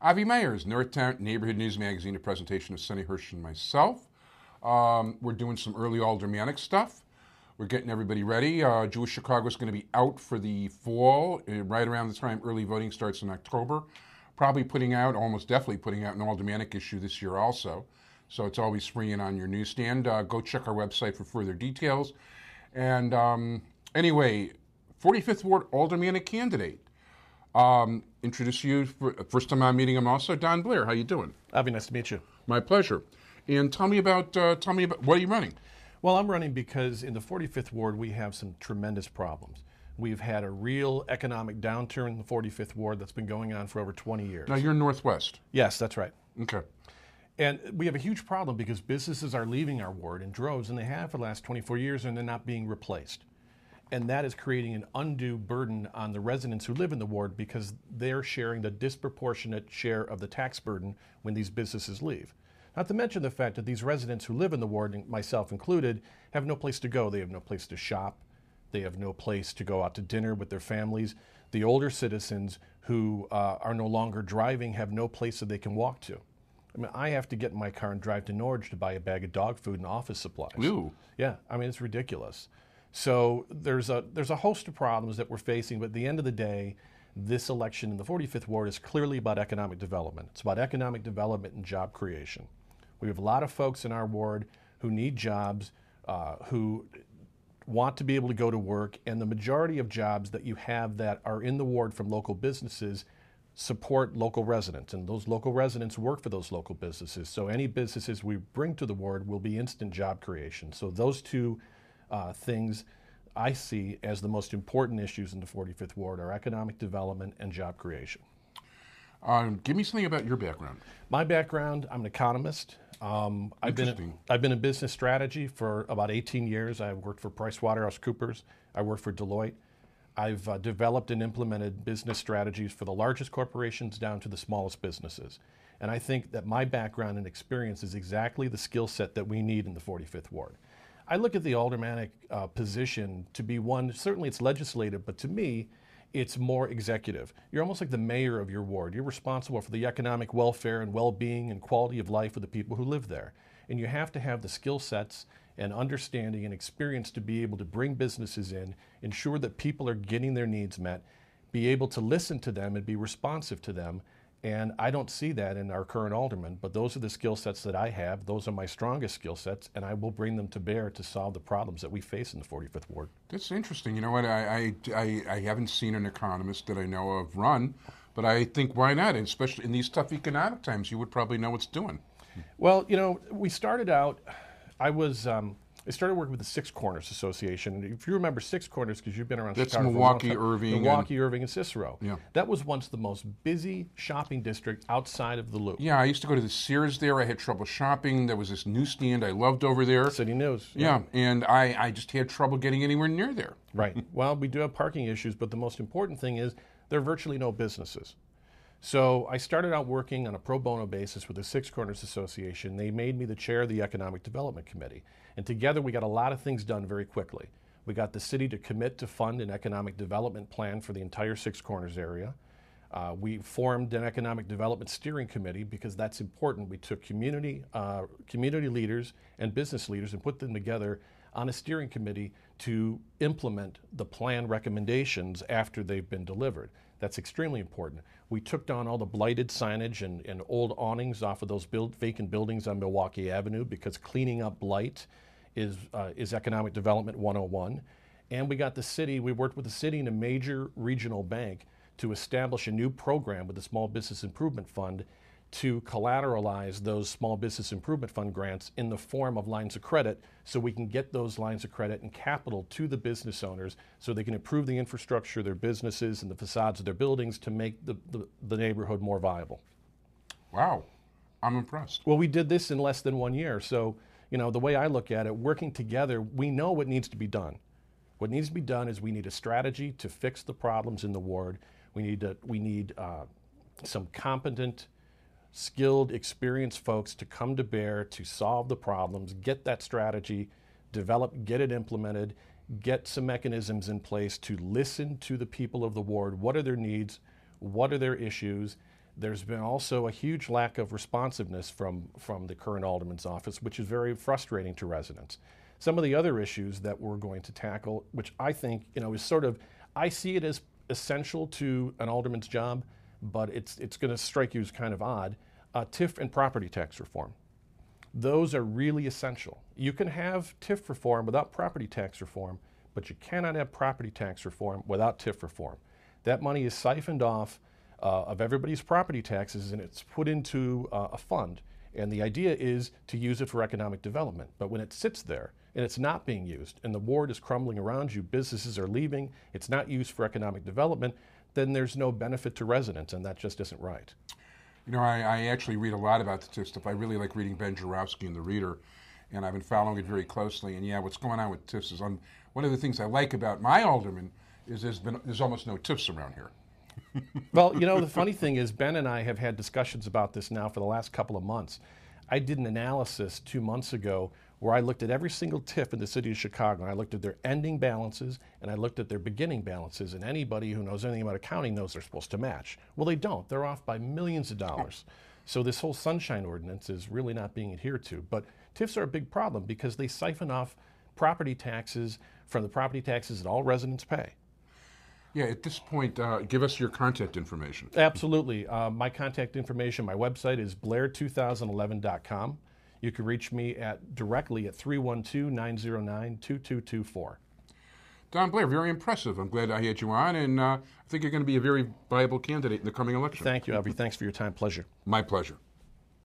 Avi Meyers, Northtown Neighborhood News Magazine, a presentation of Sonny Hirsch and myself. We're doing some early Aldermanic stuff. We're getting everybody ready. Jewish Chicago is going to be out for the fall, right around the time early voting starts in October. Probably almost definitely putting out an Aldermanic issue this year also. So it's always springing on your newsstand. Go check our website for further details. And anyway, 45th Ward Aldermanic candidate. Introduce you, first time I'm meeting him also, Don Blair. How you doing? Avi, nice to meet you. My pleasure. And tell me about what are you running? Well, I'm running because in the 45th Ward we have some tremendous problems. We've had a real economic downturn in the 45th Ward that's been going on for over 20 years. Now you're Northwest. Yes, that's right. Okay. And we have a huge problem because businesses are leaving our ward in droves, and they have for the last 24 years, and they're not being replaced. And that is creating an undue burden on the residents who live in the ward because they're sharing the disproportionate share of the tax burden when these businesses leave. Not to mention the fact that these residents who live in the ward, myself included, have no place to go. They have no place to shop. They have no place to go out to dinner with their families. The older citizens who are no longer driving have no place that they can walk to. I mean, I have to get in my car and drive to Norwich to buy a bag of dog food and office supplies. Ooh. Yeah, I mean, it's ridiculous. So there's a host of problems that we're facing, but at the end of the day, this election in the 45th Ward is clearly about economic development. It's about economic development and job creation. We have a lot of folks in our ward who need jobs, who want to be able to go to work, and the majority of jobs that you have that are in the ward from local businesses support local residents, and those local residents work for those local businesses. So any businesses we bring to the ward will be instant job creation. So those two things I see as the most important issues in the 45th Ward are economic development and job creation. Give me something about your background. My background, I'm an economist. I've been in business strategy for about 18 years. I worked for PricewaterhouseCoopers. I worked for Deloitte. I've developed and implemented business strategies for the largest corporations down to the smallest businesses. And I think that my background and experience is exactly the skill set that we need in the 45th Ward. I look at the aldermanic position to be one, certainly it's legislative, but to me, it's more executive. You're almost like the mayor of your ward. You're responsible for the economic welfare and well-being and quality of life of the people who live there. And you have to have the skill sets and understanding and experience to be able to bring businesses in, ensure that people are getting their needs met, be able to listen to them and be responsive to them. And I don't see that in our current alderman, but those are the skill sets that I have. Those are my strongest skill sets, and I will bring them to bear to solve the problems that we face in the 45th Ward. That's interesting. You know what? I haven't seen an economist that I know of run, but I think why not? And especially in these tough economic times, you would probably know what's doing. Well, you know, we started out, I started working with the Six Corners Association. And if you remember Six Corners, because you've been around That's Chicago Milwaukee, for a long time, Irving. Milwaukee, Irving, and Cicero. Yeah. That was once the most busy shopping district outside of the Loop. Yeah, I used to go to the Sears there. I had trouble shopping. There was this newsstand I loved over there. City News. Yeah, and I just had trouble getting anywhere near there. Right. Well, we do have parking issues, but the most important thing is there are virtually no businesses. So I started out working on a pro bono basis with the Six Corners Association. They made me the chair of the Economic Development Committee. And together we got a lot of things done very quickly. We got the city to commit to fund an economic development plan for the entire Six Corners area. We formed an economic development steering committee because that's important. We took community leaders and business leaders and put them together on a steering committee to implement the plan recommendations after they've been delivered. That's extremely important. We took down all the blighted signage and old awnings off of those vacant buildings on Milwaukee Avenue because cleaning up blight is economic development 101. And we worked with the city and a major regional bank to establish a new program with the Small Business Improvement Fund to collateralize those Small Business Improvement Fund grants in the form of lines of credit so we can get those lines of credit and capital to the business owners so they can improve the infrastructure of their businesses and the facades of their buildings to make the neighborhood more viable. Wow, I'm impressed. Well, we did this in less than 1 year. So, you know, the way I look at it, working together, we know what needs to be done. What needs to be done is we need a strategy to fix the problems in the ward. We need some competent, skilled, experienced folks to come to bear to solve the problems, get that strategy developed, get it implemented, get some mechanisms in place to listen to the people of the ward. What are their needs? What are their issues? There's been also a huge lack of responsiveness from the current alderman's office, which is very frustrating to residents. Some of the other issues that we're going to tackle, which I think, is sort of, I see it as essential to an alderman's job, but it's going to strike you as kind of odd. TIF and property tax reform. Those are really essential. You can have TIF reform without property tax reform, but you cannot have property tax reform without TIF reform. That money is siphoned off of everybody's property taxes, and it's put into a fund. And the idea is to use it for economic development. But when it sits there and it's not being used, and the ward is crumbling around you, businesses are leaving, it's not used for economic development, then there's no benefit to residents, and that just isn't right. I actually read a lot about the TIF stuff. I really like reading Ben Jarowski in The Reader, and I've been following it very closely. And yeah, what's going on with TIFs is one of the things I like about my alderman is there's almost no TIFs around here. Well, the funny thing is Ben and I have had discussions about this now for the last couple of months. I did an analysis 2 months ago where I looked at every single TIF in the city of Chicago, and I looked at their ending balances, and I looked at their beginning balances, and anybody who knows anything about accounting knows they're supposed to match. Well, they don't. They're off by millions of dollars. So this whole sunshine ordinance is really not being adhered to. But TIFs are a big problem because they siphon off property taxes from the property taxes that all residents pay. Yeah, at this point, give us your contact information. Absolutely. My contact information, my website is blair2011.com. You can reach me directly at 312-909-2224. Don Blair, very impressive. I'm glad I had you on, and I think you're going to be a very viable candidate in the coming election. Thank you, Albie. Thanks for your time. Pleasure. My pleasure.